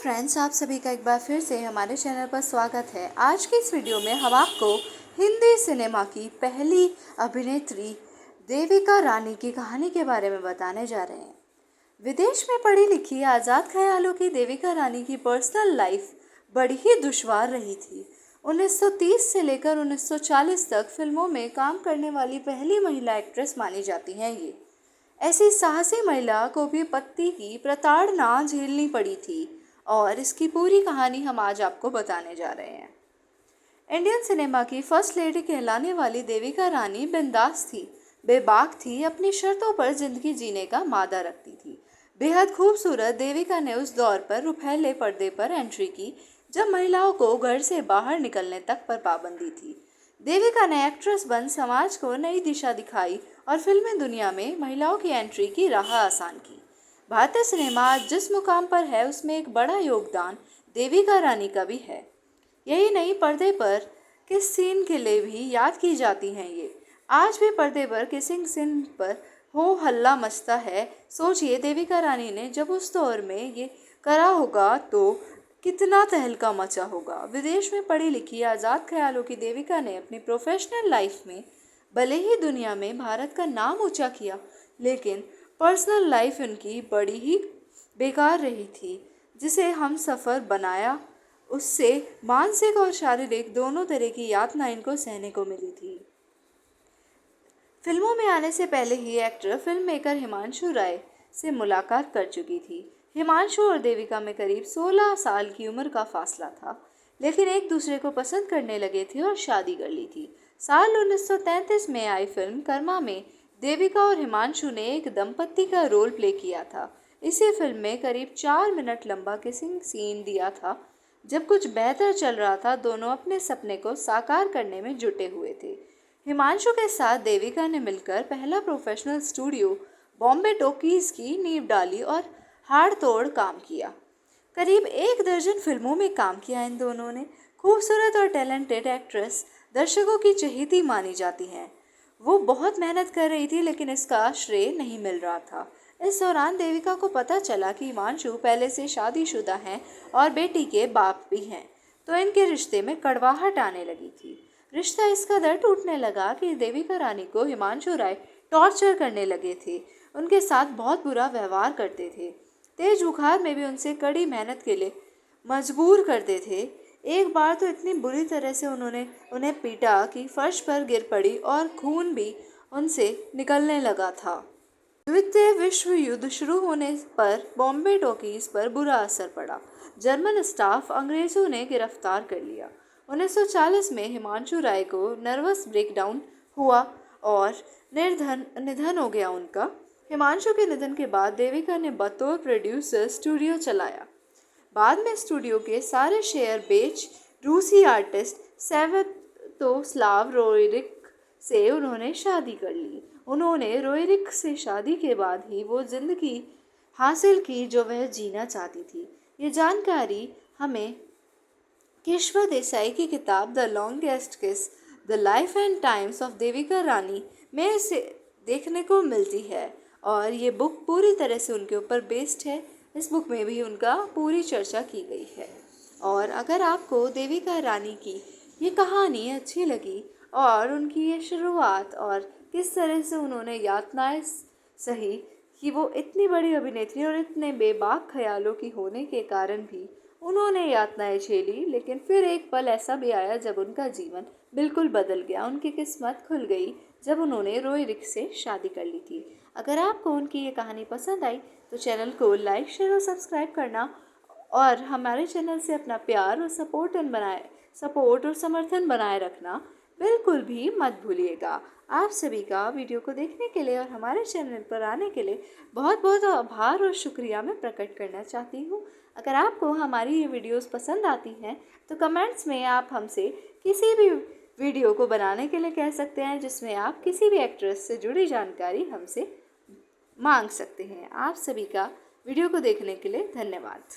Friends, आप सभी का एक बार फिर से हमारे चैनल पर स्वागत है। आज की इस वीडियो में हम आपको हिंदी सिनेमा की पहली अभिनेत्री देविका रानी की कहानी के बारे में बताने जा रहे हैं। विदेश में पढ़ी लिखी आज़ाद ख्यालों की देविका रानी की पर्सनल लाइफ बड़ी ही दुश्वार रही थी। 1930 से लेकर 1940 तक फिल्मों में काम करने वाली पहली महिला एक्ट्रेस मानी जाती हैं ये। ऐसी साहसी महिला को भी पति की प्रताड़ना झेलनी पड़ी थी और इसकी पूरी कहानी हम आज आपको बताने जा रहे हैं। इंडियन सिनेमा की फर्स्ट लेडी कहलाने वाली देविका रानी बिंदास थी, बेबाक थी, अपनी शर्तों पर जिंदगी जीने का मादा रखती थी। बेहद खूबसूरत देविका ने उस दौर पर रुपहले पर्दे पर एंट्री की जब महिलाओं को घर से बाहर निकलने तक पर पाबंदी थी। देविका ने एक्ट्रेस बन समाज को नई दिशा दिखाई और फिल्मी दुनिया में महिलाओं की एंट्री की राह आसान की। भारतीय सिनेमा आज जिस मुकाम पर है उसमें एक बड़ा योगदान देविका रानी का भी है। यही नहीं, पर्दे पर किस सीन के लिए भी याद की जाती हैं ये। आज भी पर्दे पर किसिंग सीन पर हो हल्ला मचता है। सोचिए, देविका रानी ने जब उस दौर में ये करा होगा तो कितना तहलका मचा होगा। विदेश में पढ़ी लिखी आज़ाद ख्यालों की देविका ने अपनी प्रोफेशनल लाइफ में भले ही दुनिया में भारत का नाम ऊंचा किया, लेकिन पर्सनल लाइफ उनकी बड़ी ही बेकार रही थी। जिसे हम सफ़र बनाया उससे मानसिक और शारीरिक दोनों तरह की यातना इनको सहने को मिली थी। फिल्मों में आने से पहले ही actor film maker Himanshu Rai से मुलाकात कर चुकी थी। हिमांशु और देविका में करीब 16 साल की उम्र का फासला था, लेकिन एक दूसरे को पसंद करने लगे थे और शादी कर ली थी। साल 1933 में आई फिल्म कर्मा में देविका और हिमांशु ने एक दंपति का रोल प्ले किया था। इसी फिल्म में करीब 4 मिनट लंबा किसिंग सीन दिया था। जब कुछ बेहतर चल रहा था, दोनों अपने सपने को साकार करने में जुटे हुए थे। हिमांशु के साथ देविका ने मिलकर पहला प्रोफेशनल स्टूडियो बॉम्बे टॉकीज की नींव डाली और हाड़ तोड़ काम किया। करीब 1 दर्जन फिल्मों में काम किया इन दोनों ने। खूबसूरत और टैलेंटेड एक्ट्रेस दर्शकों की चहेती मानी जाती हैं। वो बहुत मेहनत कर रही थी, लेकिन इसका श्रेय नहीं मिल रहा था। इस दौरान देविका को पता चला कि हिमांशु पहले से शादीशुदा हैं और बेटी के बाप भी हैं, तो इनके रिश्ते में कड़वाहट आने लगी थी। रिश्ता इस कदर टूटने लगा कि देविका रानी को हिमांशु राय टॉर्चर करने लगे थे। उनके साथ बहुत बुरा व्यवहार करते थे। तेज बुखार में भी उनसे कड़ी मेहनत के लिए मजबूर करते थे। एक बार तो इतनी बुरी तरह से उन्होंने उन्हें पीटा कि फर्श पर गिर पड़ी और खून भी उनसे निकलने लगा था। द्वितीय विश्व युद्ध शुरू होने पर बॉम्बे टॉकीज पर बुरा असर पड़ा। जर्मन स्टाफ अंग्रेजों ने गिरफ्तार कर लिया। 1940 में हिमांशु राय को नर्वस ब्रेकडाउन हुआ और निधन हो गया उनका। हिमांशु के निधन के बाद देविका ने बतौर प्रोड्यूसर स्टूडियो चलाया। बाद में स्टूडियो के सारे शेयर बेच रूसी आर्टिस्ट सेवेतोस्लाव रोयरिक से उन्होंने शादी कर ली। उन्होंने रोयरिक से शादी के बाद ही वो जिंदगी हासिल की जो वह जीना चाहती थी। ये जानकारी हमें केशव देसाई की किताब the longest kiss the life and times of Devika Rani में से देखने को मिलती है और ये बुक पूरी तरह से उनके ऊपर बेस्ड है। इस बुक में भी उनका पूरी चर्चा की गई है। और अगर आपको देविका रानी की ये कहानी अच्छी लगी और उनकी ये शुरुआत और किस तरह से उन्होंने यातनाएं सही कि वो इतनी बड़ी अभिनेत्री और इतने बेबाक ख्यालों की होने के कारण भी उन्होंने यातनाएं झेली, लेकिन फिर एक पल ऐसा भी आया जब उनका जीवन बिल्कुल बदल गया। उनकी किस्मत खुल गई जब उन्होंने रोयरिक से शादी कर ली थी। अगर आपको उनकी ये कहानी पसंद आई तो चैनल को लाइक, शेयर और सब्सक्राइब करना और हमारे चैनल से अपना प्यार और सपोर्ट और समर्थन बनाए रखना बिल्कुल भी मत भूलिएगा। आप सभी का वीडियो को देखने के लिए और हमारे चैनल पर आने के लिए बहुत बहुत आभार और शुक्रिया मैं प्रकट करना चाहती हूँ। अगर आपको हमारी ये वीडियोस पसंद आती हैं तो कमेंट्स में आप हमसे किसी भी वीडियो को बनाने के लिए कह सकते हैं जिसमें आप किसी भी एक्ट्रेस से जुड़ी जानकारी हमसे मांग सकते हैं। आप सभी का वीडियो को देखने के लिए धन्यवाद।